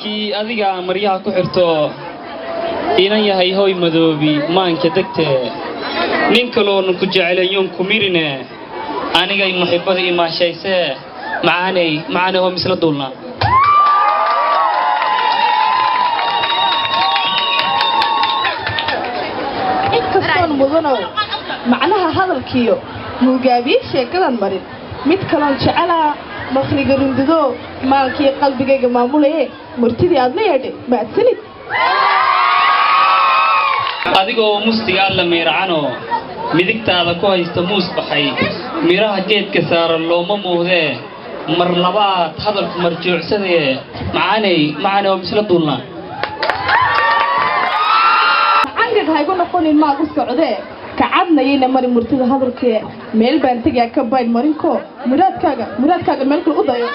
markii adiga maryaha ku xirto inan yahay hooy madoobi maanka degtee nin kaloon ku jecelayoon ku mirine anigay muhibbada imaashaysee macaanay hoo misla duulna inkastoon mudano macnaha hadalkiyo mugaabiye sheekadan marin mid kaloon jecelaa makhriga rundudo maalkii qalbigayga maamulaye murtidii aad la yeedhay maadsanid adigoo mustiga alla meeracano midigtaada ku haysta muus baxay miraha geedka saaran looma muuhdee mar labaad hadalku marjuucsadee macaanay oo misla duulna cangag haygu noqonin maad u socdee kacadnayayna mari murtida hadalkee meel baan tegaa ka baydh marinko muraadkaaga meel kale u dayo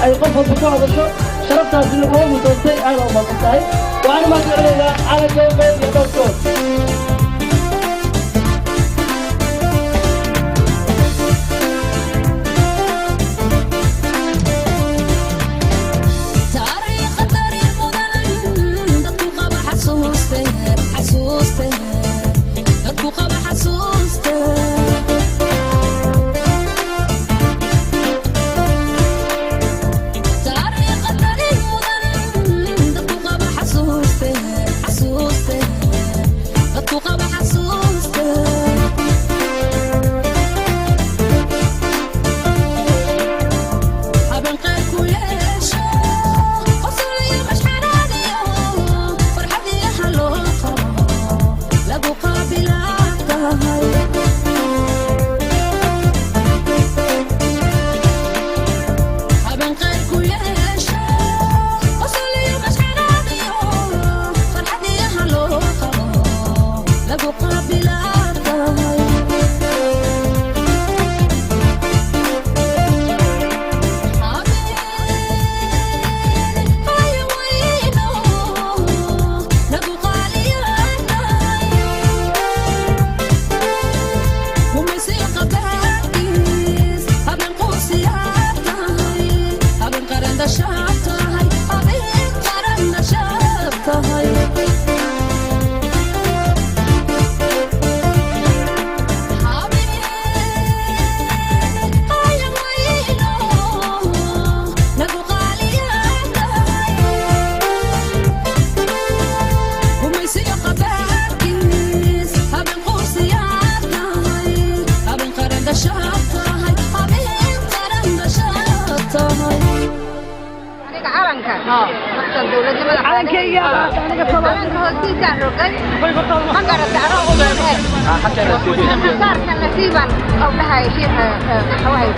ay qof walba ku hadasho sharaftaasi loogu doortay aad u mahadsantahay waxaan ma filaynaa calanka meel iyo dadkood نصيبا أو لها شيء حواي